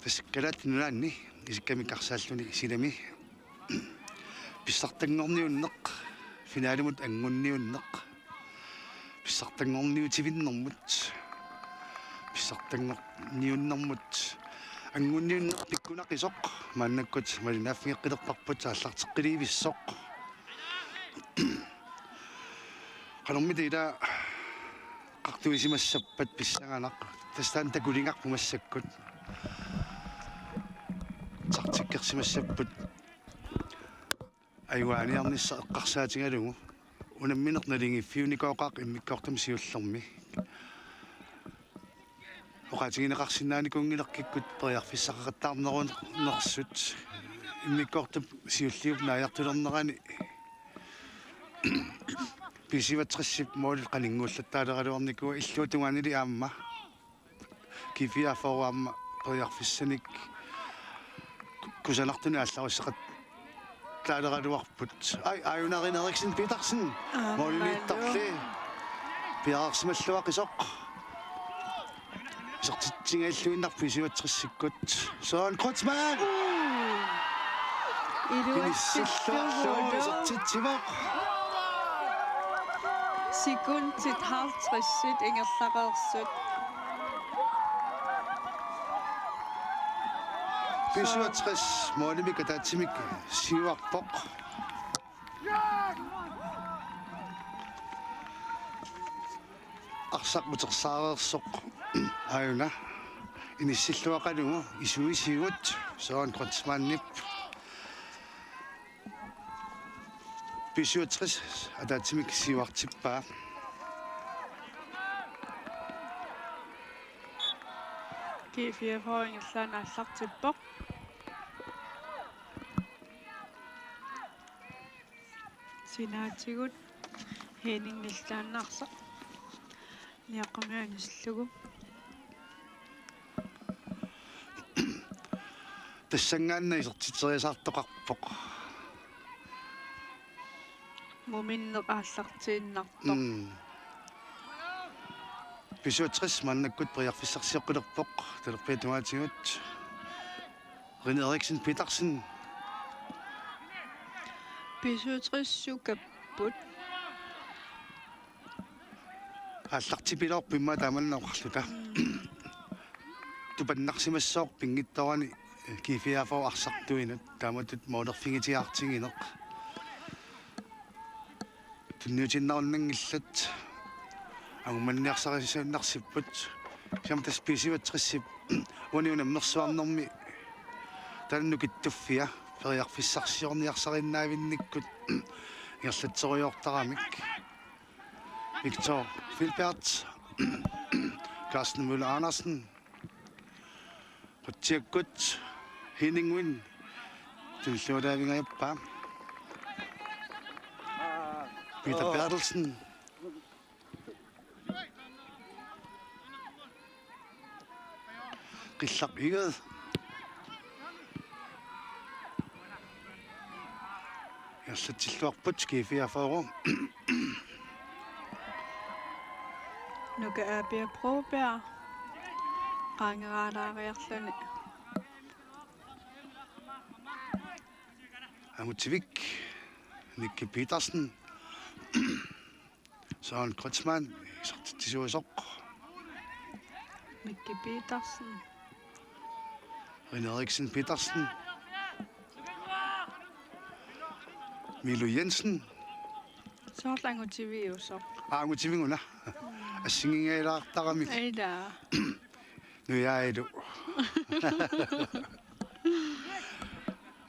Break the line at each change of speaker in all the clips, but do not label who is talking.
تسكلات نراني إذا كارسالوني سينامي بيستقطنغني ونق في نالمود أنغني ونق بيستقطنغني وتبين نموت بيستقطنغني ونموت أنغني ونق بيكونا قيسوق ما نكوت ما نافي قدر بقبوت أسلق قريب السوق قالوا مدي إذا قاقتويسي ما السبت بالسانق تستان تقولينك بمسكوت تقتكرسي ما السبت أيواني أمني قرساتي هذو ونمي نقنريني فيوني كوقاق إمي كوقتم سيولمي وقاتيني قرسيناني كوني لقيكوت طيق في سقطار نغون نقصوت إمي كوقتم سيوليو بنايق تلنغاني بيسي بتخشب مول قنينغول التالي غير أمنيكو إلتو تواني لي أما كيف يافو أما طيق في السنك كوزا نقتني أسلا وسقط تالي غير وقفت أي نغين هريكسن بيتاقسن مولي التقلي بيغاقس مشلواقي سوق سوق تتين إلتو إنك بيسي بتخشبكوت سون كوتمان إني السلطة سوق تتبق
sekund til 50 ingerlarersut
بيسواتخس مولمي كتاتسميك سيواق بوق أخسق بتخسار السوق هايونا إني السلطة قالوا يسوي سيوت سواء كنت سمان نب بيسواتخس أتاتسميك سيواق تبا
كيف يفعل إنسان أسلق تبق سيناتيغود هينين نلتان نقصق ليقوم يعنسلقو
تسنغان يسرتيسار تقاقبق
مؤمن أسلقتين نقطق
بيسواتخس مانكوت بريق في السقسي قدربق تلقيت ماتيوت غير ريكسن بيتاقسن
بيسوترسو كبوت
أسلقتي بيلوق بما دامنا وخلطة تبنقسي مسوق بنجد تواني كيف يافو أخسق دوينة دامت مودق فينجي أختينك تنيوتين ناون ننجلت أو من يخسر نقصبت كم تسبيسي وتخسب ونيونا منصوام نمي تنو كتفيا فريق في السخسيون يخسر النابي نكت يخسر صغير طعامك فيكتور في البيت كاسن مولاناسن وتشيكوت هينينغوين تنشو دابين يبا بيتر بيرلسن قصق إيجاد يستطيع الوقت كيف يفعله
نوكا أبي بروبيا قانغالا غيرسلني
أموتفيك نيكي بيترسن سون كروتسمان يستطيع سوق
ميكي بيترسن
René Eriksen Petersen, Milo Jensen.
Så langt TV jo så.
Ngu tivinguna. Singing ay takamik.
Ay da.
Nu jeg do.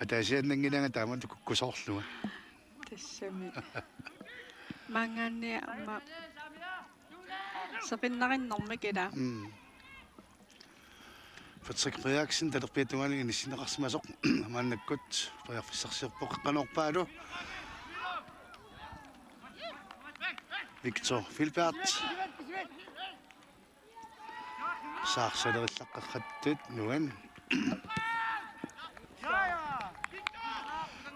At jeg nang ginang tama to kusorlu.
Tessami. Mangane ama. Sapin na rin nomme kida.
فتسك برياكسن تلقيت واني نسي نقص مسق ما نكت برياك في الشخصية بوق قنوق بادو فيكتور في البيت صاح سدر الثقة خدت نوين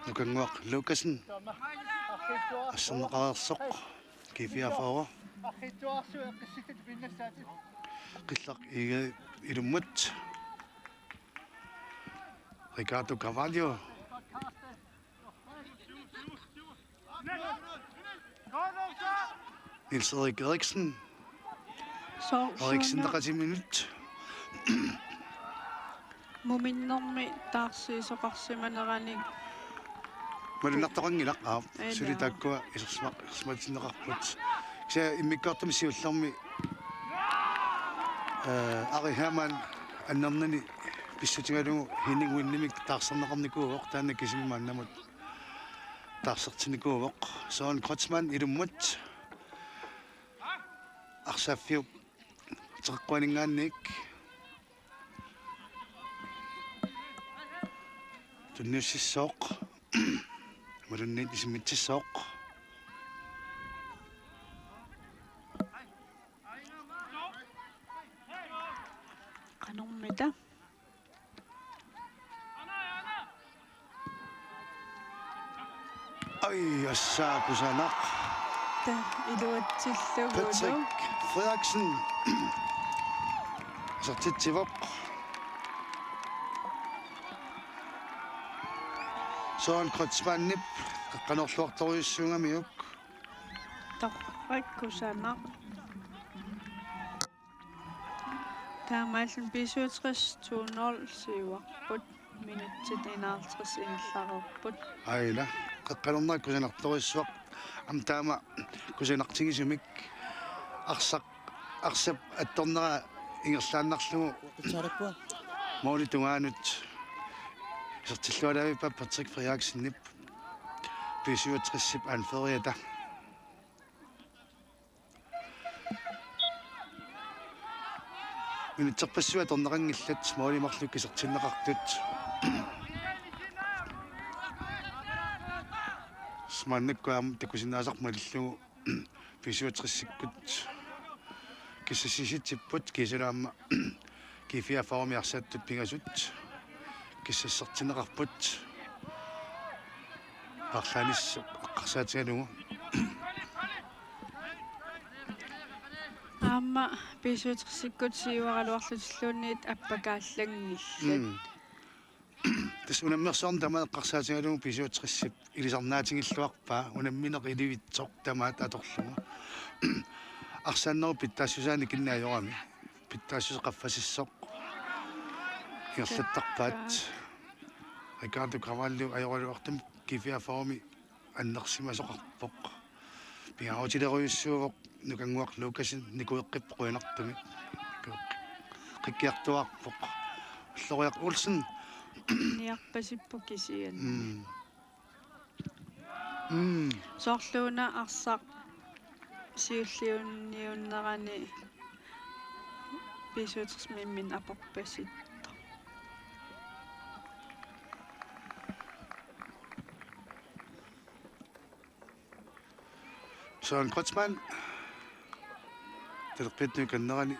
نكن وق لوكسن أصلا قرار السق كيف يفاوه قصق إلى مت Ricardo Carvalho. Niels Erik Eriksen. Eriksen der 10 minut.
Muminnormi taarsiisoqarsimanerani
Малунартоқангилақ сулитааккуа исерсматинеқарпут кса иммиккартум сиуллэрми ари хаман аннернани писсутингалугу хинигуиннимик таарсернеқарникууоқ таанна кисимимааннамут таарсертиникууоқ соон кротсман илуммут арсааффиуп теққуанингаанник туннуссиссооқ малуннит исимитсиссооқ
qanормита
ай ассаакусанақ
та илуатсиллугулу
Patrick Frederiksen сартитсивоқ соон кротсманнип қаққанерлуарторюссуунгамиук
тарраккусанақ таамааллун писуутриss 2-0 сиуарпут минутсит 51 ингилларерпут
айла қаққанернаа кусанарторюссуақ амтаама кусанартигисумик арсап атторнера ингерлааннарлугу
Tsarapua.
моли тунгаанут сертиллуалавиппа Patrick Frederiksenнип писуутриссип анфериата минутсерпассуа торнерангиллат моолимарлук кисертиннеқартут сманнаккуам такусинаасармалиллугу писуутриссиккут киссасиситсиппут кисалаама кифиафаормиарсааттут пигасут киссассертинеқарпут парлааниссо аққарсаатигалугу
аама писуутриссиккут сиуаралуарлутиллуунниит аппакааллагниллат
тас унаммерсоорн тамаа эққарсаатигалугу писуутриссип илисарнаатингиллуарпаа унамминеқ иливитсоқ тамаат аторлугу арсааннеру питтаассусаани киннаажорами питтаассусеқаффасиссоқ иерлаттарпаат Ricardo Carvalho ajorluartum кифиафаоми аннерсимасоқарпоқ пиаутилеруйуссуувоқ нукангуақ лукасин никуэққиппо қуинартуми қиккиартуарпоқ уллориақ улсен
ниарпасиппу кисиан соорлууна арсақ сиуллиунниуннерани писуутэрсмиммин апорпасит
Søren Kreutzmann телерпитну каннерани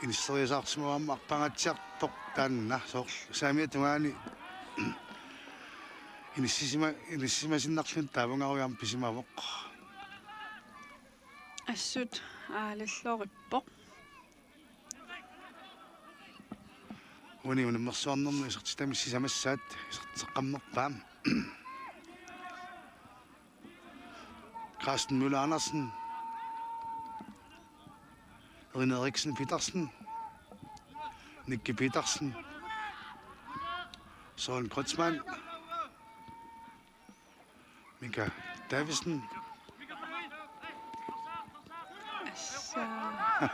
инisseriasаарсимуамма арпангаатсиарпоқ таанна соор саамиатунгаани иниссимасиннарлун таавангаруяам писимавоқ
ассут аалаллориппоқ
уни унаммерсуарнерну исертитами сисамассаат исертеққаммерпаам Carsten Müller Andersen, Rune Eriksen Petersen, Nicky Petersen, Søren Kreutzmann, Mika Davison,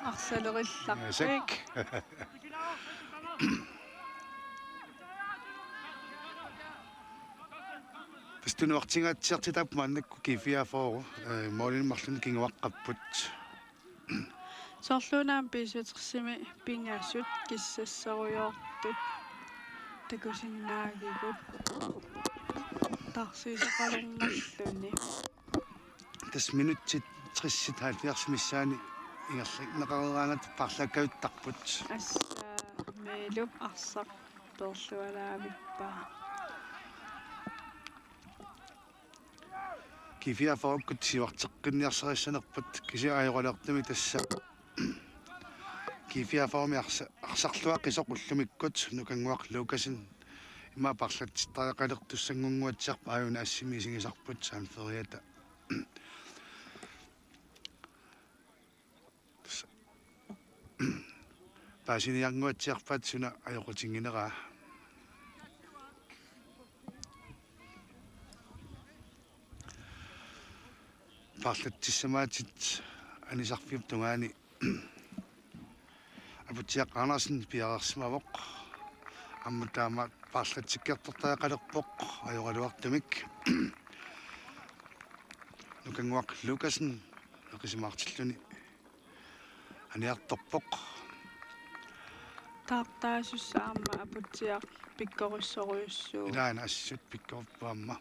арсалерилларпик
Пистунуартингаатсиартитап мааннакку кифиафоору моолинмарлун кингуаққаппут
соорлуунаам писуутэрсими пингаасут киссассаруйоортут такусиннаагигут тарсисақалермаллуни
тас минутсит 30-70 миссаани ингерлак неқарераанат парлаккавиттарпут
асса мейлуп арсақ тоорлуалаавиппаа
кифиафооруккут сивартеққинниарсериссанерпут кисиаajorалертуми тасса кифиафоорми арсарлуақ қисоқ уллумиккут нукангуақ лукасин има парлаттиттариақалертуссангунгуатсиарпа аюна ассимисигисарпут саанфериата паасиниарнуатсиарпаат суна аёқутингинераа парлаттиссамаатит анисарфиуп тунгаани апутиақ Анарсен пиарерсимавоқ аммутаама парлатсиккертортаақалерпоқ аёқалуартамик нукангуақ Лукасен эқисимаартиллуни аниарторпоқ
таартаасуссаама апутсиақ пиккоруссоруйуссуу
илаана ассут пиккорпаамма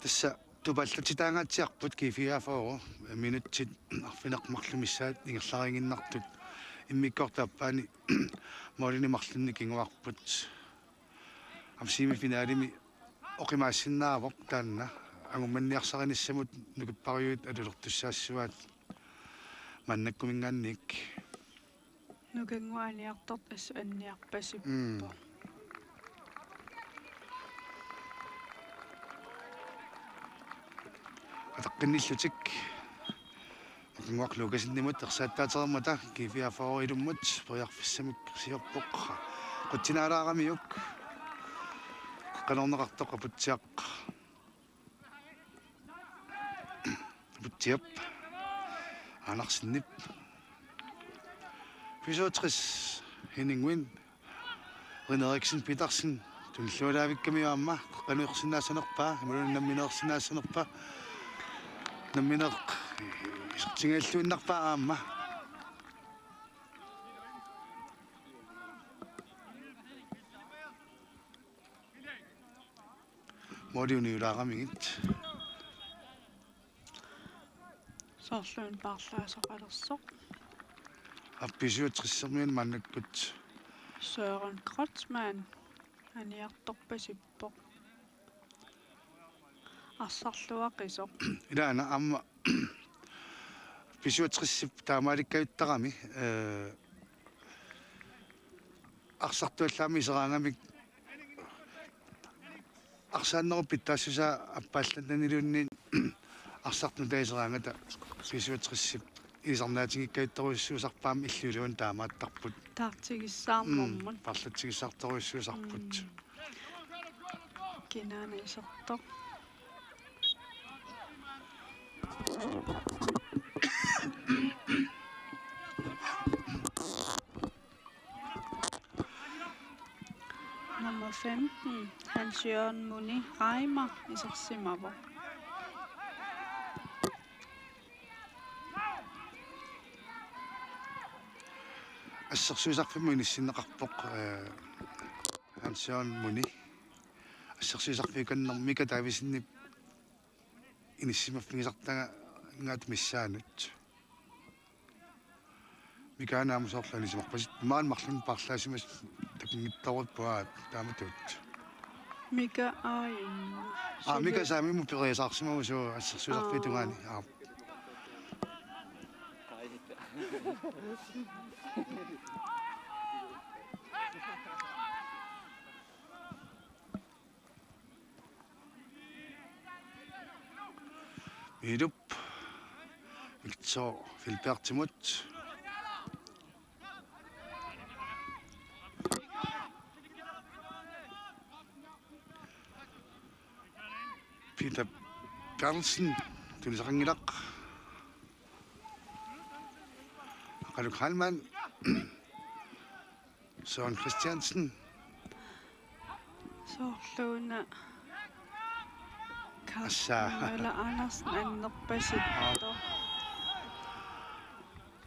тасса тупаллатитаангаатсиарпут кифиафоо минутсит арфинеқмарлумиссаат ингерларингиннартут иммиккортааппаани молини марлунни кингуарпут амсими финалими оқимаассиннаавоқ таанна агумманниарсариниссамут нукиппариуит алулертуссаассуаат маннаккумингаанник
нукангуаниарторт ассу анниарпасиппо
атаққинниллутик нуак Лукасиннимут ерсааттаатермата кифиафаорилуммут периарфиссамик сиорпоқ қутсинaalаарамиук канорнеқартоқ апутсиақ путсиап анарсиннип фисоотрис хенингвин ринериксен питерсен тунлуалаавиккамиуамма қануерсинаассанерпаа ималуннамминеерсинаассанерпаа намминеқ исертингааллуиннарпаа аама модиуниулаарамигит
соорлуун парлаасоқалерсоқ
апписуутриссермиун маннаккут
Søren Kreutzmann аниарторпасиппоқ ассарлуақисоқ
илаана аама писуутриссип таамааликкаюттарами арсартуаллаами исераангамик арсааннеруппит таассуса аппаалланнанилуунни арсартну таисераангата писуутриссип исарнаатингиккаюттаруиссуусарпаами иллулуун таамааттарпут
таартигиссаармормут
парлатсигиссартаруиссуусарпут
кинаана исертоқ Nummer 15, Hans-Jørgen Muni Reimer исерсимаво.
ассерсуисарфимму иниссиннеқарпоқ Hans-Jørgen Muni ассерсуисарфиканнер мика таависиннип иниссимаффигисартага ngaat missaanut mikaanaam soorlani simarpasit maan marlun parlaasimas takingittarut puaat taamatut
Mika ain.
mika saamimu periasaarsimamu suu assersuisarfitungaani Idup Victor Filbertimut Peter Carlsen tulisarangilaq Aqaluk Halman Søren Christiansen
Soorluuna
Assaa
Eller Andersen аннерпаситто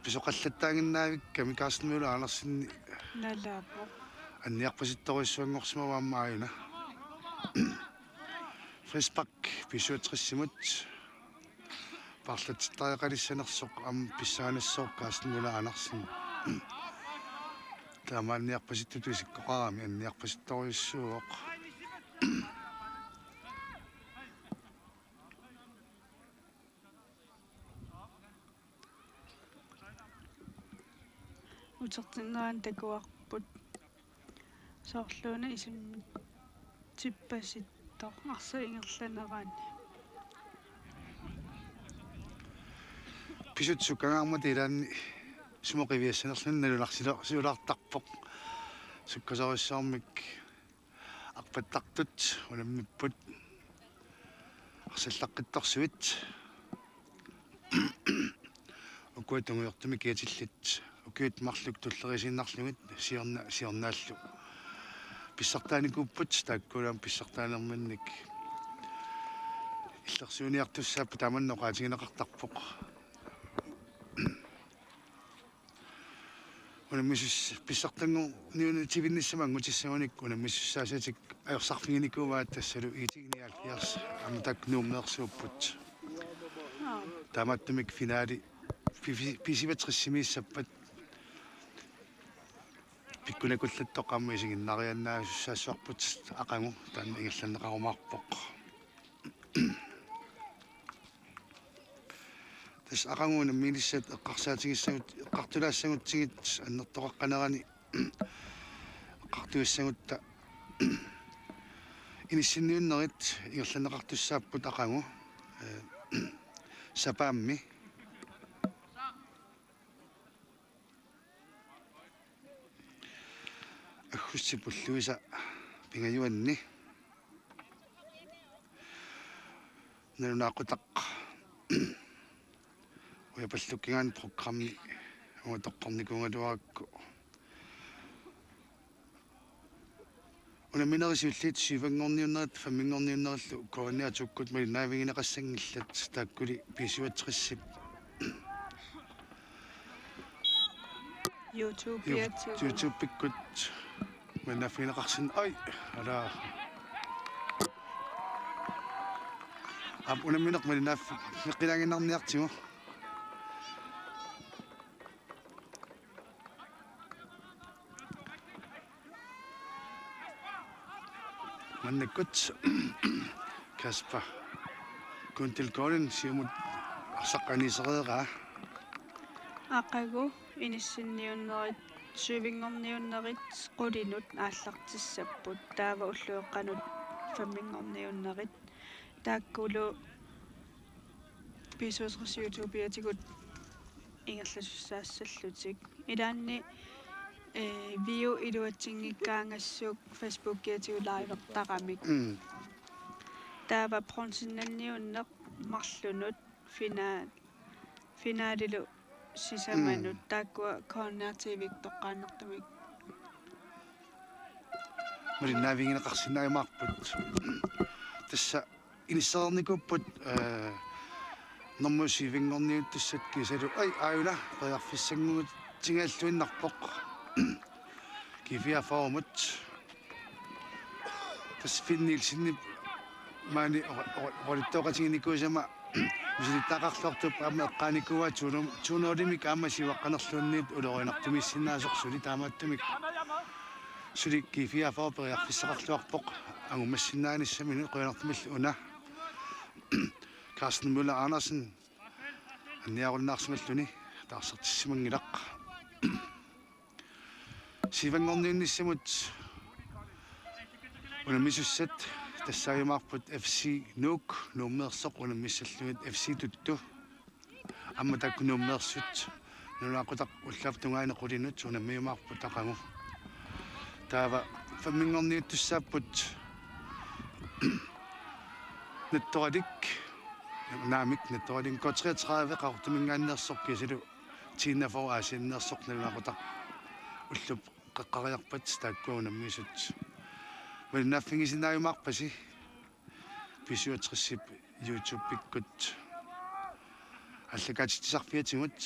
писоқаллаттаагиннаавикка микаарсинмула Andersen
налаапо
анниарпаситторуиссуангорсимаваамааюна Фриспак писуутриссимут парлатиттариақалиссанерсоқ ам писсаанассоқ кааснула Andersen таамаанниарпаситтутуисиккоқарами анниарпаситторуиссууоқ
путертиннеран такуарпут соорлуuna исимми типпаситтоо арса ингерланераани
писутсуккагаамма тилаанни сумоқивиассанерлун налунарсила сиулаартарпоқ суккасаруссаармик арпаттартут уламмиппут арсаллаққиттарсуит укуатунгуйортуми киатиллит укиут марлук туллерисиннарлугит сиорнааллу писсартааникуппут тааккулаам писсартаанерманник иллерсууниартуссааппа таманноқаатигинеқартарпоқ унаммисус писсартангу ниуни тивинниссамангутиссаманик унаммиссаасатик аёрсарфигиникуваат тассалу иитигниаллиарс амтак нуумнеерсууппут тааматтумик финаали писиватриссимииссаппат пиккунакуллаттоқарма исигиннарианнаасуссаассуарпут ақангу таанна ингерланнеқарумаарпоқ тас ақангуна милиссат эққарсаатигиссагут эққартулаассагутсигит аннертоқаққанерани эққартуиссагутта иниссинниуннерит ингерланнеқартуссааппут ақангу сапаамми аггуссипуллуиса пингаюанни налунаақутақ уяпаллуккигаан программи уатоққарникунгалуаакку унаминерисиуллит сивангорниуннерит фамингорниуннериллу коаниатуккут малинаавигинеқассангиллат тааккули писуатриссип YouTube пиккут манафинеқарсин ай ала ап унаминеқ малинаф неқилаагиннарниартиму маннаккут Каспа кунтилкорин сиумут арсаққанисереера
ақагу иниссинниуннерит сувингорниуннерит qulинут ааллартиссаппут таава уллуэққанут фаммингорниуннерит тааккулу писуусрис ютубиатигут ингерласуссаассаллутик илаанни виу илуатсингиккаангассуук фейсбуккиатигу лайвертарамик таава пронсиннанниуннеқ марлунут финаалилу сисаманут тааккуа коорнеартивик тоққааннартумик
мариннаавигинеқарсинааймаарпут тасса иниссаарникуппут нормусивингорниут тассат кисалу ай аюла пеарфиссангугут тингааллуиннарпоқ кифиа формут тас финнилсинни маани оритоқатигиникуусама мисилиттаақарлуартуп аама эққааникуа туунолимик аама сиваққанерлуунниит улориинартумиссинаасорсули таамааттумик сули кифиа форпериарфиссақарлуарпоқ агумассинааниссамини қуянартумилл уна Carsten Müller Andersen анниаруннаарсималлуни таарсертиссимангилақ сивангорниунниссамут унамисуссат тассааймаарпут FC Nuuk нууммеерсоқ унаммиссаллугит FC тутту амма такку нууммеерсут нулаақутақ уллафтунгаани қулинут унаммиумаарпут тақангу таава фаммингорниуттуссааппут нэтторалик наамик нэтторалин котриатрааве қартумингааннерсоқ кисалу тииннафор аасианнерсоқ нулаақутақ уллуп қаққариарпат тааккуунаммисут малнаффигисинааюмаарпаси писуатриссип YouTube пиккут аллакаатитсарфиатигут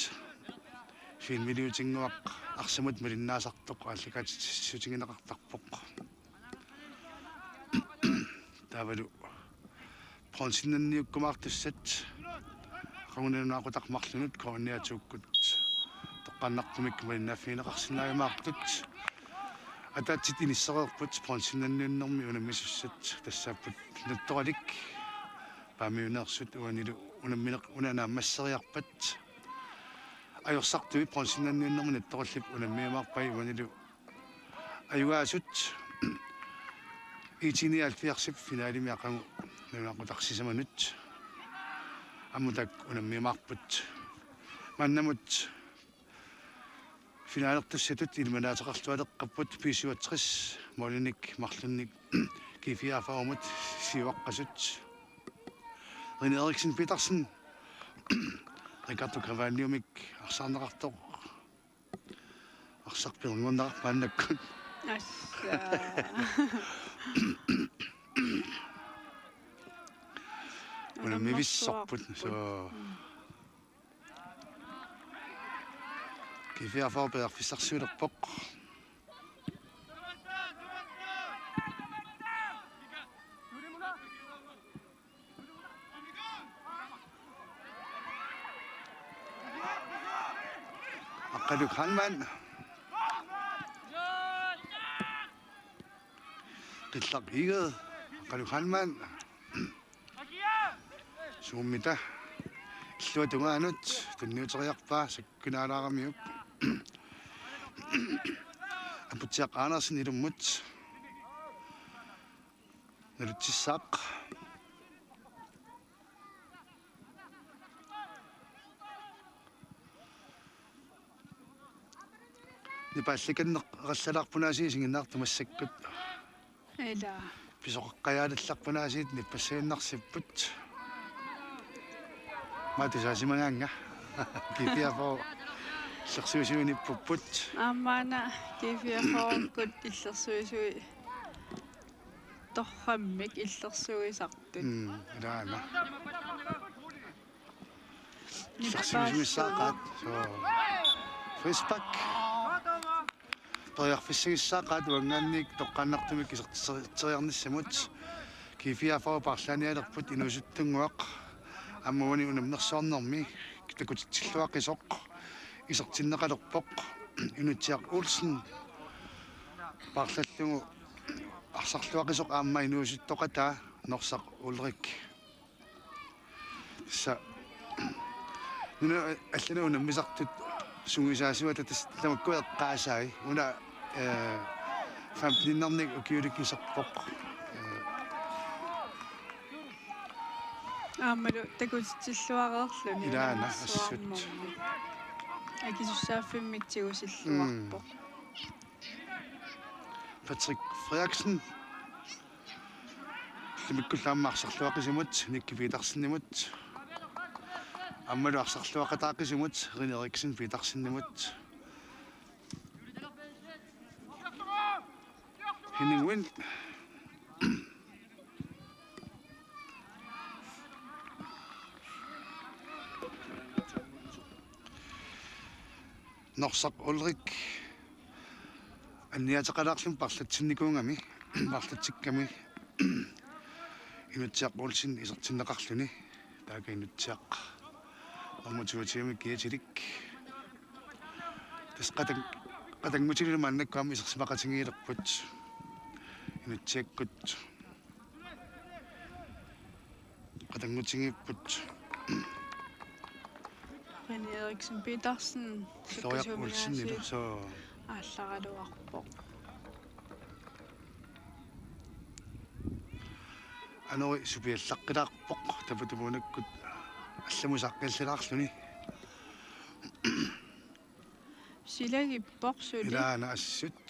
филмилиутингуақ арсамут малиннаасартоқ аллакаатитсутингинеқартарпоқ тавалу пронсиннанниуккумаартуссат қагунануақутақмарлунут коорниатууккут тоққаннартумик малнаффигинеқарсинааюмаартут атаатсит иниссерерпут пронсиннанниуннэрми унаммисуссат тассааппут натторалик паамиунеерсут уанилу унамминеқ унанааммассериарпат ajorsaartui pronsinnanniunnermun attoqallip unammiumaarpai uanilu ayugaasut itinialfiarsip finaalimi aqangu nunaaqutaqsisamanut ammutak unammiumaarput mannamut finaalertussatut ilmanaateqarlualeqqapput piisuatris molinik marlunnik kifiaafaumut siuaqqasut René Eriksen Petersen Ricardo Cavaniumik arsaarneqartoq арсарпиунгуннаар мааннаккут
асса
унаммивиссорпут со кифиафаорпиарфиссарсуулерпоқ аққалук ханман qillaq igeed qaluqalmaan suummita illuatungaanut tunniuteriarpaa sakkunaalaaramiuk aputiaq Andersen ilummut nalutissaq nipaallikanneq eqassalaarpunaasii singinnaartumassakkut
эла
писоққаяалларпунаасиит ниппассаиннарсиппут матисаасимагаанга кифиафоо сэрсуисуиниппуппут
аммаана кифиафооркут иллерсуисуи торраммик иллерсуисартут
илаана сэрсуисуиссаақаат фэспак тоярфиссагиссаақаат уангаанник тоққаннартумик кисертериарниссамут кифиафоо парлааниалерпут инусуттунгуақ аммуани унамнерсуарнэрми такутиллуақисоқ исертиннеқалерпоқ инутсиақ Улсен парлаллугу арсарлуақисоқ аама инуусуттоқатаа норсақ Улрик са нуна аллана унаммисартут сунгисаасуата тамакку эққаасаи уна фамплиннерник укиуликкисерпоқ
аамалу такутиллуареерлуни
илаана ассут
акисуссааффиммитсигусиллуарпо
Patrick Frederiksen лимиккуллаама арсарлуақисимут Никки Петерсеннимут аммалу арсарлуақатаақисимут René Eriksen Petersenнимут Henning Wind Norsaq Ulrik анниатеқалаарлум парлатсинникуунгами парлатсикками инутсиақ Улсин исертиннеқарлуни таага инутсиақ аммутуутиами киатилик тасқатан qatangutilu maannakkuam isersimaqatigiilerput inutsiakkut qatangutigipпут
René Eriksen Petersen
Ulsinnilu so
ааллагалуарпо
анори супиаллаққилаарпоқ тапатумунаккут алламусаққиллилаарлуни
силагиппорсули
илаана ассут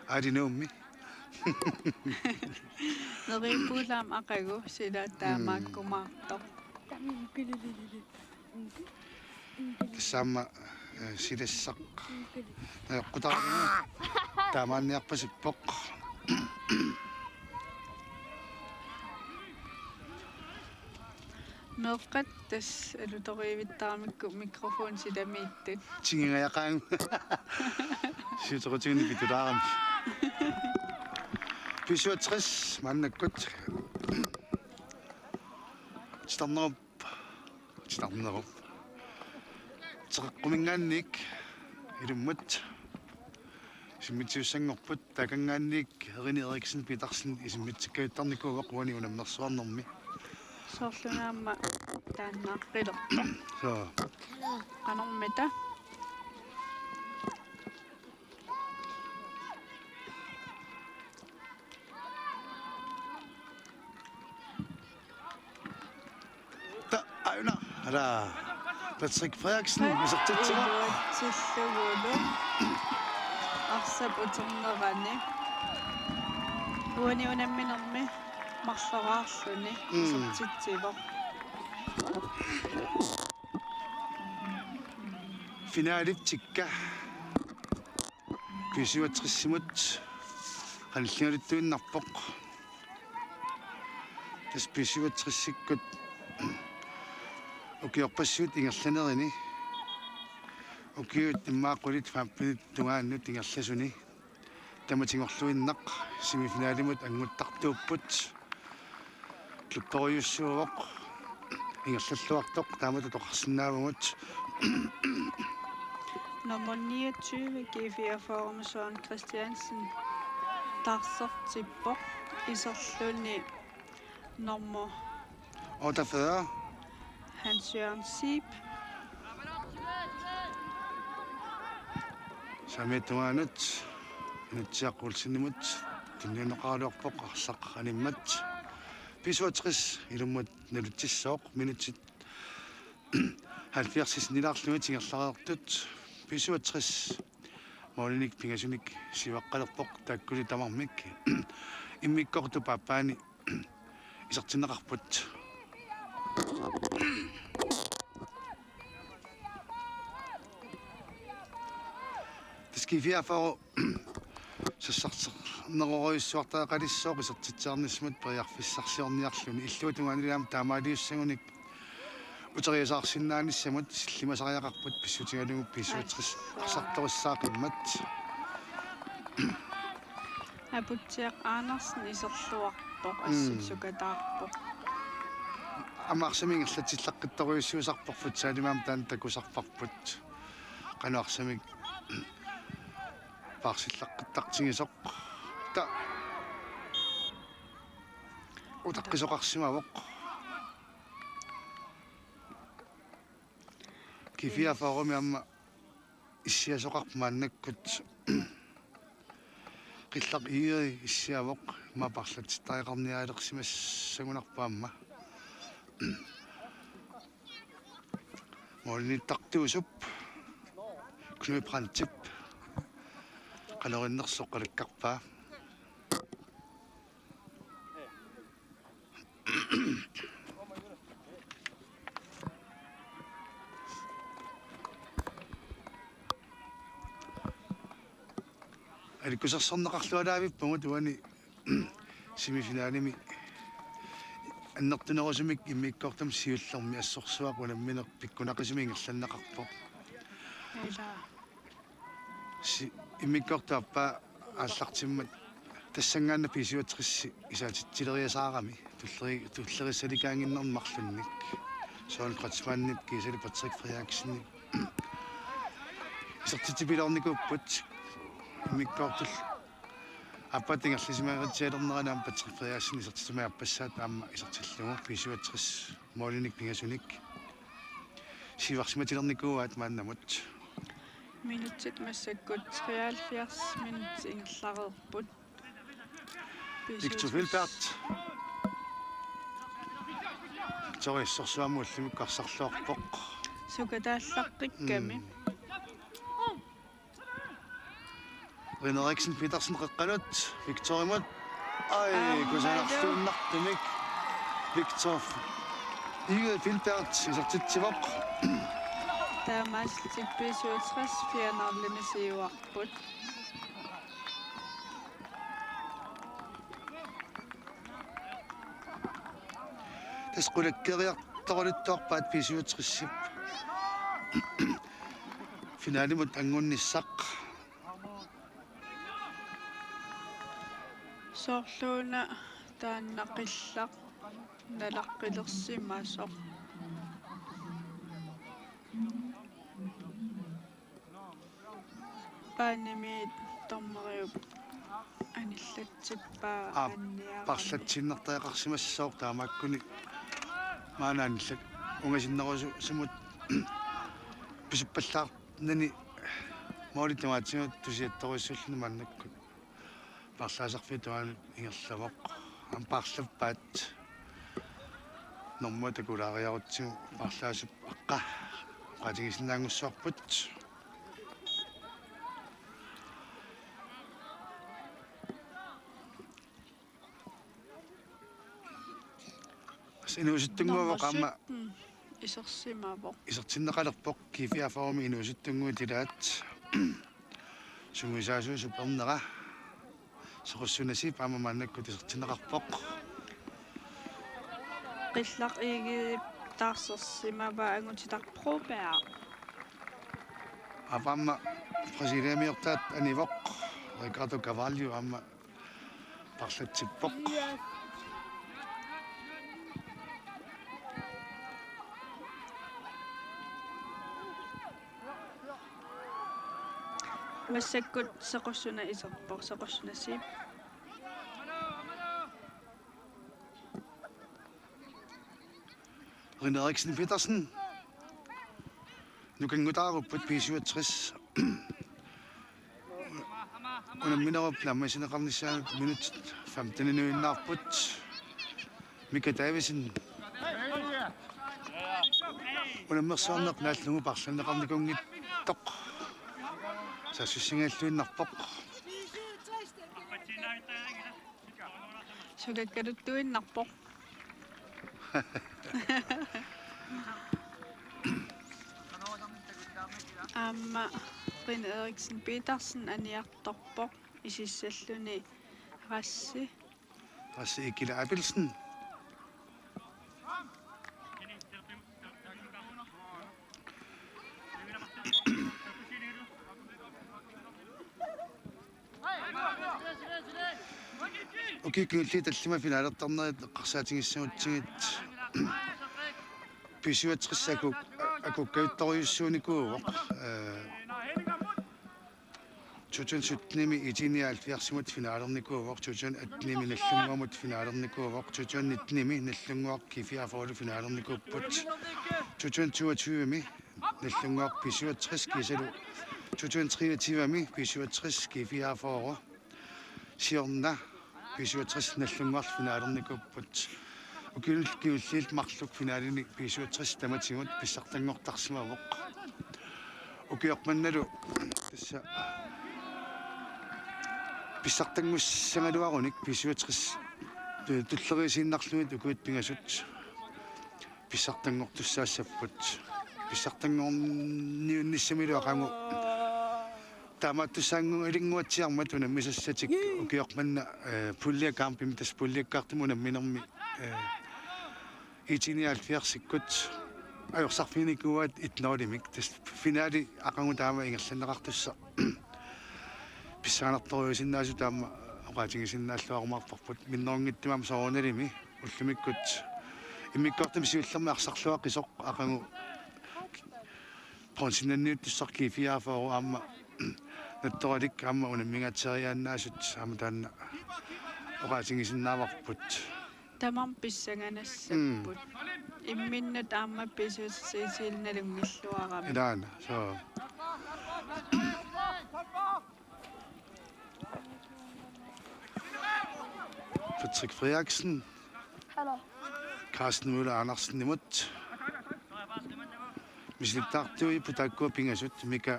аадинуумми
нерипуулаам ақагу силааттаамааккумаартоқ
тассаама силассақ наёққутаарна таамаанниарпасиппоқ
меэққаттас алуториивиттарамикку микрофон силамииттут
тигингаяқаан сиутерутигни питулаарам писуатрис маннаккут старнеруп теққумингаанник илуммут симмитсиуссангорпут такангаанник René Eriksen Petersen исиммитсиккавиттарникуугоқ уани унамнерсуарнэрми
Soorlunaamma taannaaqqilerpa
so
qanormita
ta ayuna ala Patrick Frederiksen isartitsiga
tilluгulu арсап утернерани уани унамминерми марлораарлүни сертитсиво
finaalitsikka pisuatrissimut qallialuttuinnarpoq tas pisuatrissikkut ukiorpassuut ingerlanerini ukiut immaaqqulit faappilit tungaannut ingerlasuni tamatingorluinnaq semifinaalimut anguttartuupput kluptoriussuuvoq ingerlalluartoq taamatu toqarsinnaavumut
nummer 29 GFR Forum Søren Christiansen tarsertippoq iserluni nummer
48
Hans Jørgen Siep
sametuanut inutsiaqulsinimut tinniuneqaaluarpoq arsaq animmat pisuatris ilummat nalutissooq minutsit 70 nilaarluni tingerlareertut pisuatris maalinik pingasunik sivaqqalerpoq taakkuli tamarmik immikkortu paappaani isartinneqarput taskifiafaro sassarneroriussuartaaqalissoq isertitsiarnismut periarfissarsiorniarluni illuutungaanilaam taamaaliussagуник uteriasaarsinnaanissamut sillimasariaqarput pissutigalugu pisuatris arsartorissaaqimmat
Aputiaq Andersen iserluarpoq assipsukataarpoq
амаарсамингерлатиллаққиттаруйуссуусарпарфут саалимаам таан такусарпарпут канаарсамик парсиллаққиттартигисоқ та утаққисоқарсимавоқ кифиафаруми амма иссиасоқарпмааннаккут qillaq iiri issiavoq maparlatittariqarniaaleqsimassagунarpaamma molnittartuusup knuiprantip qalerinnersoq qalakkarpaa аликкусерсорнеқарлуалаавиппугу туани семифинaalими аннертунерусумик иммиккортам сиуллерми ассорсуақ унамминер пиккунақисуми ингерланнеқарпоқ си иммиккортааппа ааллартиммат тассангаанна писиуатерисси исаатитсилериасаарами туллерисаликаангиннермарлунник соон кратсмааннип кисали Patrick Frederiksen исертитипилорникууппут иммиккортул аппатингерлисимаагатсиалернеранаам Patrick Frederiksen исертитимааппассаат аама исертиллугу писиуатерис моолиник пингасуник сиварсиматилерникууаат мааннамут
минутсит массаккут 73 минут ингерлареерпут
Victor Wilbert ториссорсуамууллимиккарсарлуарпоқ
сукатааллаққикками
Henriksen Petersen reqqalut Victorimut ai kusanartuunnartumik Victor Igel Wilbert isartitsivoq
таамааллипписуутсрас фианарлимисиуарпут
тасқулаккериарторулуттуарпаат писуутриссип финалимут ангунниссақ
соорлууна тааннақиллақ налаққилерсимаасоқ пааними томмариуп аниллатсиппаа анниаа
парлатсиннертаақарсимассаор таамааккуни маанааналлак унгасиннерусу сумут писуппаллаартнани моолитамаатсигут тусиатторуссуллуну маннаккут парлаасарфитуаан ингерлавоқ ампаарлаппаат нормута кулаариарутсигу парлаасуп аққа qatигисиннаангуссуарпут инуусуттунгуава qaама
исерсимавоқ
исертиннеқалерпоқ кифиафаруми инуусуттунгуи тилаат сумуисаасуу супернера соқуссунаси паама мааннаккут исертиннеқарпоқ
qillaq iigi taarsерсимава ангутитарпробаа
апаама пресидемиортаат анивоқ Ricardo Carvalho аама парлатсиппоқ
массаккут сеқуссуна исерпоқ сеқуссунасип
Rune Eriksen Petersen. Nu kan ngutaarupput 67. Una minerup lammasinneqarnissaanut minut 15 nuinnaarput. Mika Davison. Una mersaarneq naallungu parlanneqarnikungittoq. Sassussingalluinnarpoq.
сукаккалуттуиннарпоқ Amma Rune Eriksen Petersen aniartorpoq isissalluni rassi
Rassi Ikila Abelsen. Okay, kyllit allima finaalertarnerit qarsaatingissuutsigit pisuatrissakku akukkauttoriussuunikuuvoq Tujan sutnimi itiniaalfiarsimut finaalernikuuvoq tujan atnimi nallunguamut finaalernikuuvoq tujan nitnimi nallunguaq kifiafoolu finaalernikuupput tujan 22mi nallunguaq pisuatris kisalu tujan 23mi pisuatris kifiafooro siorna pisuatris nallunguarl finaalernikuupput ukilulliit marluk finaalini pisuatris tamatigut pissartangortarsimavoq ukiormannalu tassa писсартангуссангалуаруник писуатрис туллерисииннарлуит укуит пингасут писсартангортуссаассаппут писсартангорниунниссамилуақангу таамааттуссаангу илингуатсиармат унаммисассатик укиорманна пуллиакаарпими тас пуллиаккаартимуна минерми итиниалфиарсиккут ajorсарфиникуат итноолимик тас финаали ақангу таама ингерланеқартусса писсаанерторюсиннаасу таама оqaатигисиннааллуарумаарпарпут миннерунгиттимам сооруналими уллумиккут иммиккортами сиуллерми арсарлуа қисоқ ақангу понсиннанниуттуссарки фиаафаору аама натторалик аама унаммигаатсериааннаасут аама таанна оqaатигисиннааварпут
тамам писсаганассаппут имминна таама писуссисиилналунгиллуарами
илаана со Patrick Frederiksen.
Hallo.
Carsten Møller Andersen imod. Vi slipper i på daggå pingasut. Mika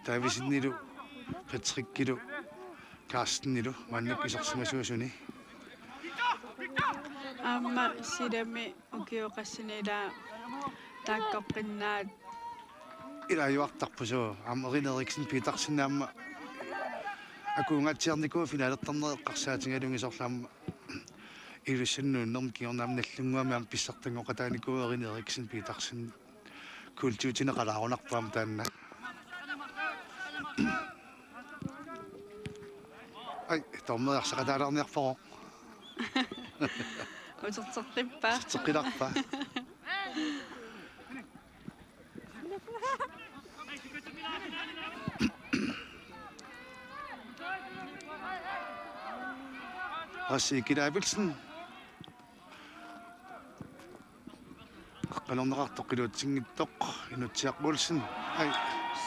Davidsen nidu. Patrick gidu. Carsten nidu. Mannak isarsimasuusuni.
Amma sidami ukiuqassinila taakkoqqinnaat
Ila juartarpusu. Rune Eriksen Petersen amma акуунгаатсиарникуу финалертарнеэққарсаатингалунгисорлаама илуссаннууннерм киорнаамналлунгуамиам писсартангоқатааникуу Rune Eriksen Petersen култуутинеқалаарунарпаам таанна ай тормеарсақатаалаарниарфоро
утертерпа
теққиларпа Rassi Ikila Abelsen. qaqqalorneqartoq qiluutsiнгittoq inutsiaqulsin ai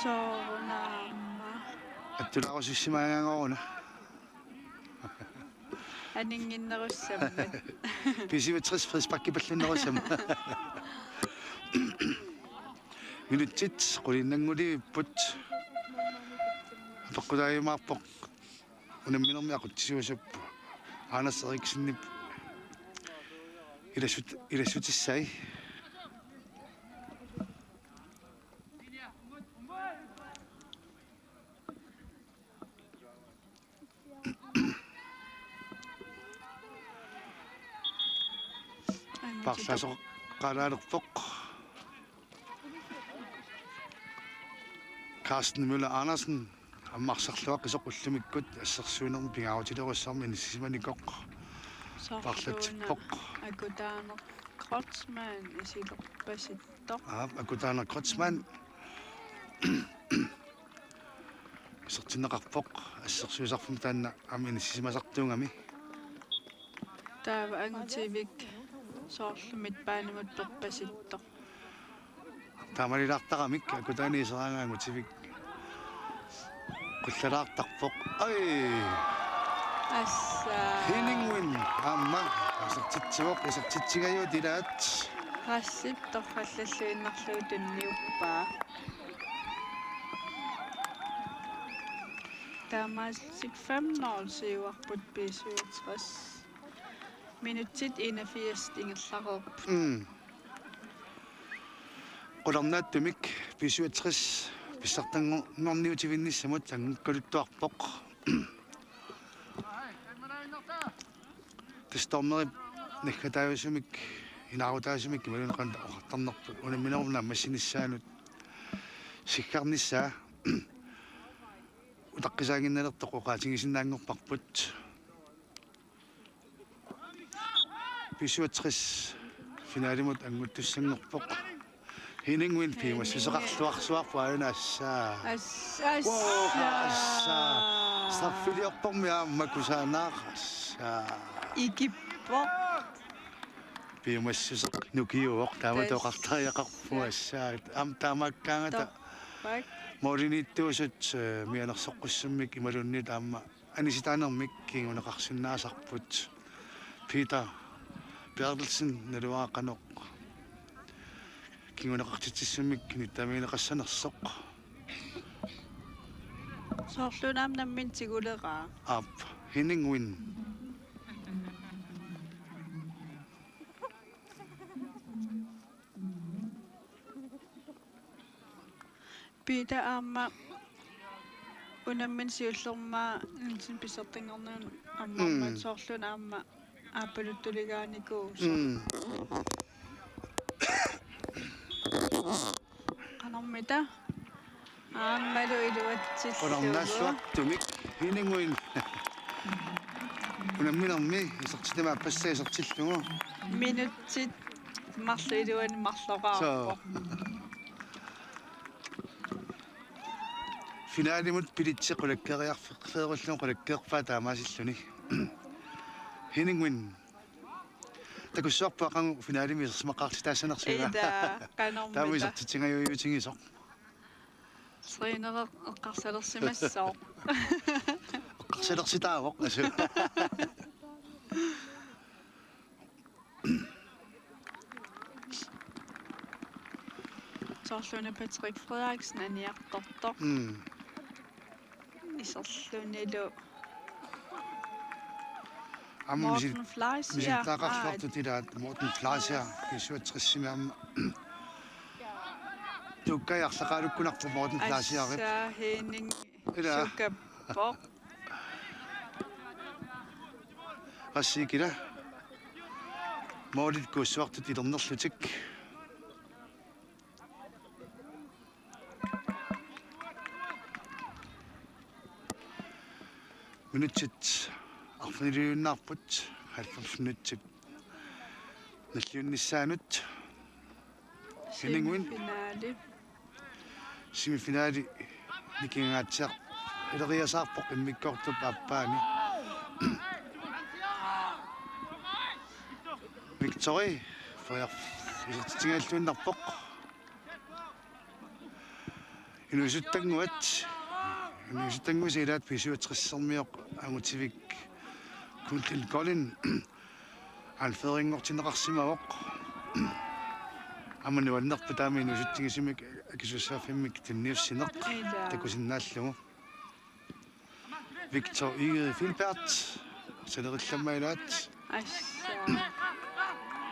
soorunaaamma
attulaqusissimaaгаангоруна
анингиннерусsammat
писивитсрис фриспаккипаллуннерусама минутсит qulиннангулииппут апеққулааймаарпоқ унамминерми ақутсиусаппу аанассериксиннип илассутиссай парласо қалаалерпоқ Carsten Møller Andersen аммарсарлуақ исоқуллумиккут ассерсуинерми пингаарутилеруссарми иниссиманикоқ парлатиппоқ
акутаанер Kreutzmann исилерпаситтоқ
акутаанер Kreutzmann исертинеқарпоқ ассерсуисарфум таанна ами иниссимасартуунгами
таава ангутивик соорлумит паанамут перпаситтоқ
таамалилаартарамик акутааниисераангаангутивик qullalаарtarpoq ai
асса
Henningwin амма асертитсивоқ асертитсигаю дилаат
рассип торраллаллуиннарлуу тунниуппаа тамаасик 5-0 сиуарпут писуутсрас минутит 81 ингерлареерп
qulornaattumik pisuutris писсартангорниутивинниссамут ангккалуттуарпоқ тестормери наххатаависумик инаарутаасумик малунеқан ортарнерпу унамминерунаа массиниссаанут сиккарниссаа утаққисаагинналертоқ оқаатингисиннаангорпарпут писуутris финалимут ангуттуссангорпоқ Henningwin пима сисеқарлуарсуарпаанаассаа
асса
стаффилиорпормиа макусаанаақассаа
икиппо
пима сисеқ нукиуоқ тааматоқартариақарпуассаа ам таамаккаангата
бак
моринитtuusut мианерсоққуссаммик ималунни таама аниситаанермик кингунеқарсиннаасарпут Peter Bertelsen налуаақаноқ кингунеқартитсиммик ниттамиинеқассанерсоқ
соорлунаам наммин тигулераа
ап Henningwin
Peter аама унаммин сиуллермаа нинсин писертингернуун аммааммат соорлунаама ааппалуттулигааникуу канормита ааммалу илуатсиллугу
qulornaassuartumik Henningwin унамминерми исертитама аппассаа исертиллугу
минутсит марлу илуани марлораарпо
финалимут пилитсеқулаккериарфеқфееруллун қулаккеерпаа таамаасиллуни Henningwin такуссуарпаақангу финалими исерсмаққарти таассанерсуга
ида канормита
таамисертитингаюутингисоқ
сринерэ эққарсалерсимассоо
эққарсалерситаавоқ асу
соорлуна Патрик Фредерикsen аниарторто исерлунилу
аммисит
Morten Fleischer
миситтаақарлорту тилаат Morten Fleischer кисуатриссимаама туккаярсақалуккунарпу Morten Fleischer
асса Henning
Ила.
Sukkerbo
рассикила моодит куссуарту тилернерлутик минутсит арфанилиуннаарпут 90 минутсит наллиунниссаанут Henningwin
finale
семифинаали никингаатсиар илериасаарпоқ иммиккортуп аппаани Victory for isatsingaallunarpoq inusuttanguat inusuttangusilaat pisuatriссермиоq angutivic kuntil Colin alferinngortineqarsimavoq amanuannerpu taami inusuttingisimik akisussaafimmik tunniussineq takusinnaallugu Victor Ige Filbert salerillamailaat
assa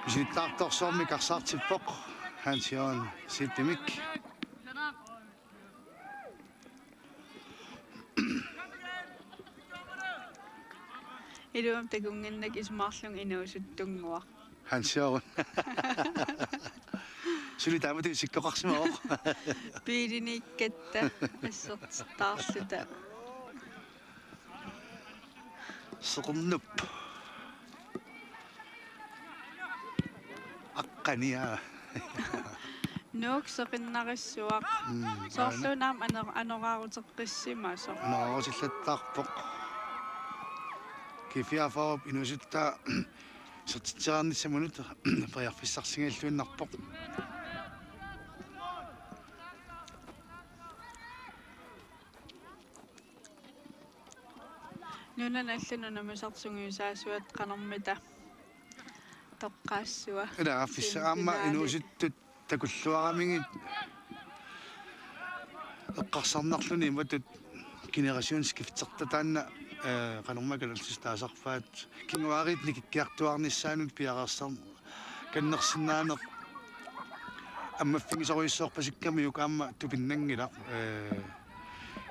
Misinittaartorsormik arsaartippoq Hans Jørgen Sippimik
iluam takunginnak ismaarlung inuusuttunguaq
Hans Jørgen Suli taamatu sikkoqarsimavoq
piiliniikkatta assertitaarluta
Soqornup Aqqania
nuukseqinnarissuaq soorlunaam anoraaruteqqissima so
Noorsillattaarpoq Kifiafarup inusuttaa sertitserarnissamunut periarfissarsingialluinnarpoq
nunan allununa misartungiusaasuat qanermita toqqaassua
Ilaafissa aamma inuusuttut takulluaramingit eqqarsarnarluni imatut generationsskiftertataanna qanermakalallustaasarfaat kinguarit nikikkiartuarnissaanut piaqarsar kannersinnaaneq аммаффигисоруйссоорпасикками юкаама тупиннангила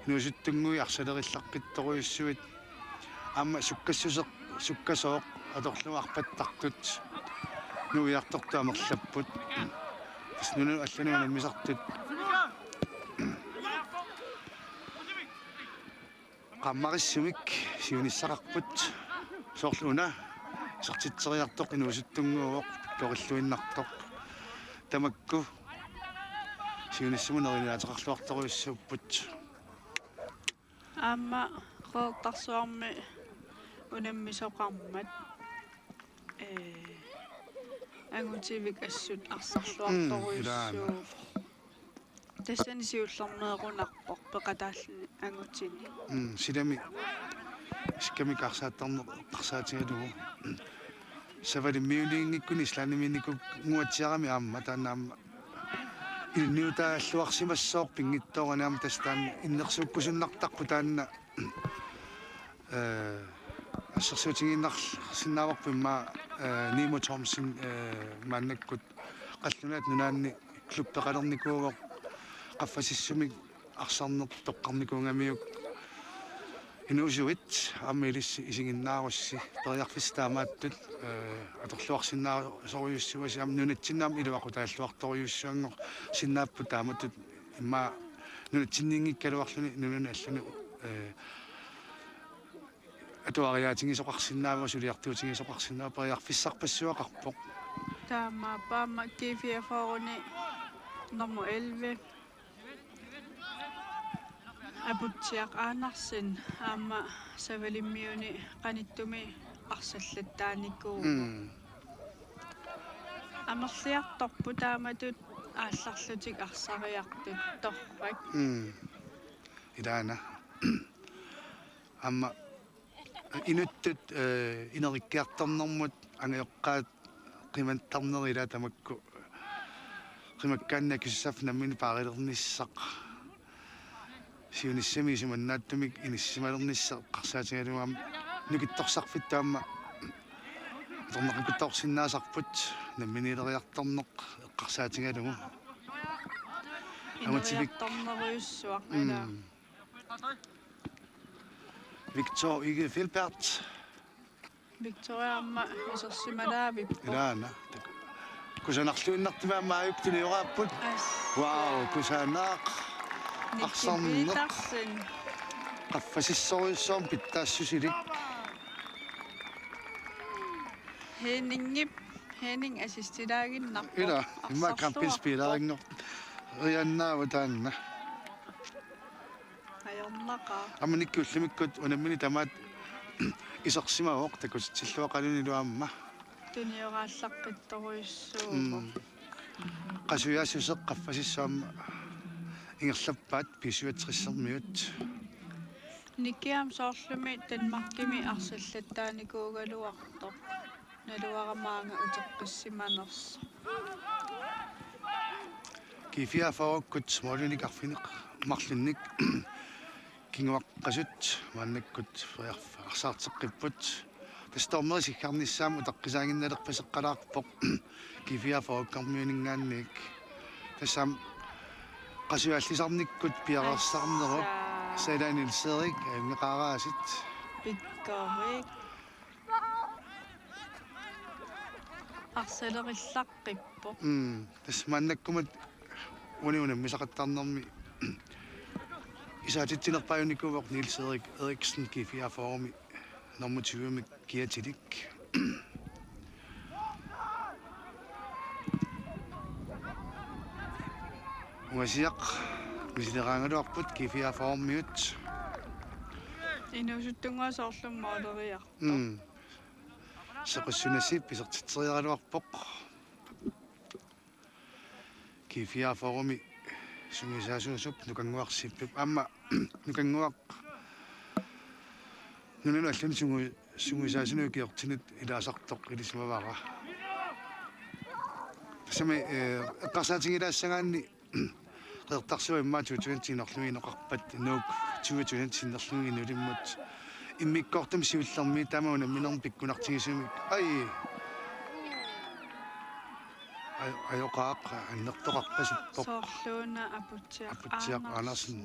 нуусуттунгуи арсалерилларпитторуйуссуит аама суккасооқ аторлуарпаттартут нуиартортуамерлаппут таснуну аллануна мисартут qammarissimik siunissaqarput soorluna sertitseriyartoq inuusuttunguuq piorilluinnartoq tamakku siunissumunerinaateqarluartoruissuupput
аама qeertarsuarmi unammisoqarmat angutiivik assut arsarluartoruissuu тассани сиуллэрнеерунарпоқ пеқатааллини ангутсини
силами скамик арсааттарне арсаатигалугу савалиммиулиингиккуни ислааниминикку ngуатсиарами аама таанаама илниутааллуарсимассоор пингиттооганаама тастаан иннерсууккусуннартарпу таанна ассерсуутингиннарл синнааварпимма Nimo Thomsen мааннаккут қаллунаат нунаанни клубпеқалерникуугоо qaffasissumik arsarneq toqqarnikuungamiuk inuusuit aammilissi isinginnaarussi periarfistaamaattut atorluarsinnaasoruйuссуаси aam nunatsinnaam iluaqutaalluartoriussuangoq sinnaappu taamatut imma nunatsinniingikkaluarluni nununa alluni atuariaatingisoqarsinnaava suliartuutigisoqarsinnaava periarfissarpassuaqarpoq
таама паама кифиафорни номер 11 апутсиақ аанарсин аама савалиммиуни qaниттуми арсаллаттааникуу амерлиарторпу тааматут аалларлутик арсариартут торрак
илаана амма инуттут инериккиарторнэрмут ангиоққаат qimanttarnerila tamakku qimakkaanna kissaf nammini paarilernissaq siunissami simannaattumik inissimalernissaq qarsaatigaluam nukittorsarfittaamma torneqikuttorsinnaasarput namminiileriartorneq eqqarsaatigalugu
инериарторнеруйуссуақ ила
Victor Ige Filbert
Victoria amma isерсималаавип
илаана кусанарлуиннартимаамааюктуни юрааппут вау кусанаақ арсарнеқ qaffasissoruissoorm pittaassусилик
Henning assistilaaginnarpo
ila imma kampispilaarinngor riannaava taanna
ajornaqa
аманиккууллимиккут унаммини тамаат исерсимавоқ такуситсиллуақалуни луамма
тuniорааллаққитторуйуссуупо
qasuyaasuseq qaffasissaama ingерлappaat pisuatrissarmiut
Nikiam soorlumi Danmarkimi arsallattaanikuugaluartoq naluaramaanga uteqqissimaners
kifiafarukkut smoolinik arfineq marlunnik kinguaqqasut maannakkut arsaarteqqipput tastormerisiggarnissaam uteqqisaanginnalerpaseqqalaarpoq kifiafarukkarmiuningaannik tassam qasuallisarnikkut piaqersarnerup Saidaanilseerik angeqaaraasit
pikkarik arsalerillaqqippo
tas maannakkumat uniunam misaqattarnermi isaatittinerpaajunikuvoq Niels Eriksen kifiaforumi normutiviumik kiatilik uasiaq misileraangaluarput kifiaformiut
inusuttungaa soorlummaaleriar
sequssunasip isertiteriaraluarpoq kifiaforumi sungisaasuusup nukanguarsippip amma nukanguaq nunanu alluni sungisaasunu kiortinut ilaasartoq ilismavara tasami eqqarsaatingilaassagaanni qeertarsua imma 20 noqarpat nuuk 20 nerlunginulimmut immikkortum siullermi tamauna minerm pikkunartigisumik ai ayoqaaq annertoqarpasippoq
soorluuna aputiaq
Andersen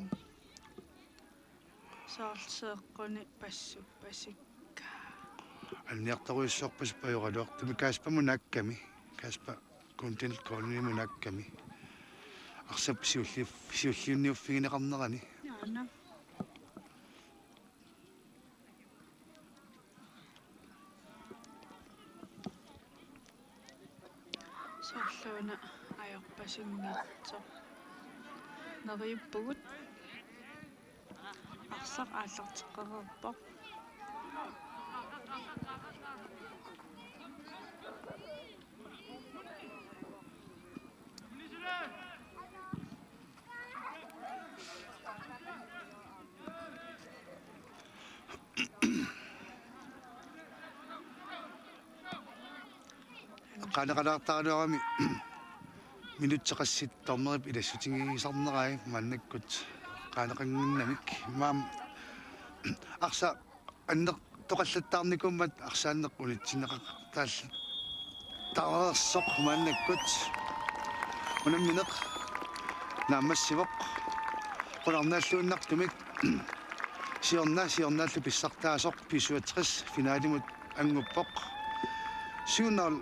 soorseeqquni passuppasikka
anniartaruissorpas pajoraluartumi kaaspamunakkami kaaspa content kolonimunakkami arsap siulliunniuffigineqarnerani
yaana soorluuna ajorpasinngiitsoq neriuppugut арсақ ааллартеққарерпоқ qanaqalaartaraluarami minutseqassittornerip ilassutigigisarnerai maannakkut qaanaqanginnamik maam arsa anner toqallattaarnikummat arsaanneq unitsinneqaq taalla taarersoq maannakkut unammineq naammassivoq qunarnaalluunnartumik siornaallu pissartaasoq pisuatris finaalimut anguppoq suunnaal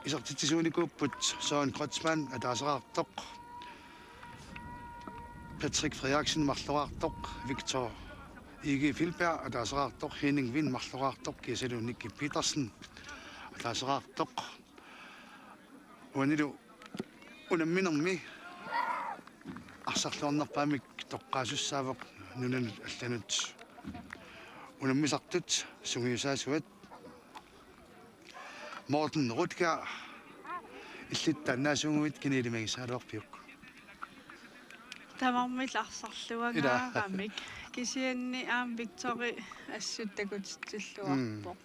isertitsisuunikuupput Søren Kreutzmann ataaserartoq Patrick Frederiksen marlorartoq Victor Igi Filberg ataaserartoq Henning Wind marlorartoq Kisaluunnikki Petersen ataaserartoq uanilu unamminermi arsarluarnerpaamik toqqaasussaavoq nunanut allanut unammisartut sungiusaasuat Morten Rutger иллиттаннаасунгуит кинилимагисаалуарпиук тамармил арсарлуангаарамик кисианни аам Виктори ассуттакутиллуарпо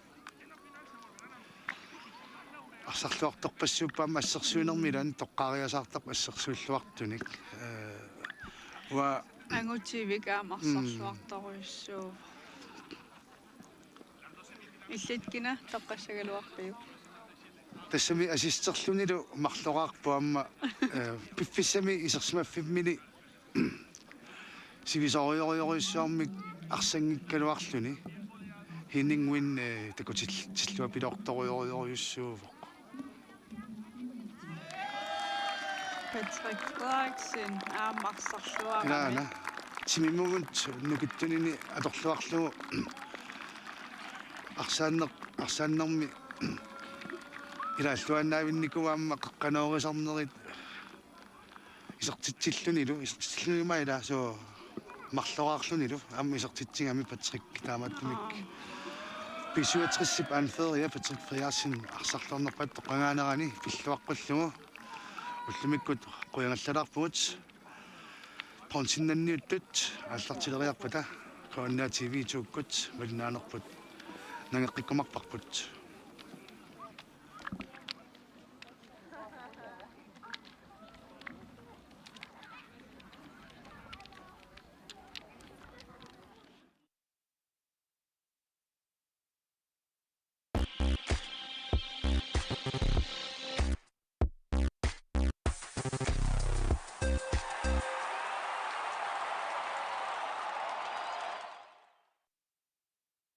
арсарлуарторпассууппаама ассерсуинермилан тоққариасаартап ассерсууллуартуник уа
ангутивик аам арсарлуарторуйуссуу иллиткина тоққассагалуарпиук
тассами ассистерлунилу марлораарпуамма пиффиссами исерсимаффиммили сивисориориориуссуармик арсангиккалуарлуни хиннингуин такутиллуа пилоорториориуссуувоқ
Patrick Frederiksen аам арсарлуарами
наана тимиммугут нукиттунини аторлуарлугу арсааннерми илааллуаннаавинникуаама қаққаноорисарнерит исертитсиллунилу исертитсиллунимаила соо марлораарлунилу аама исертитсигами Патрик тааматтумик писуатриссип анферия Патрик Фриасин арсарлорнерпат тоқангаанерани пиллуаққуллугу уллумиккут қуянгаллалаарпугут понсиннанниуттут ааллартилериарпата кооннаа тв тууккут малинаанерпут нангеққиккумарпарпут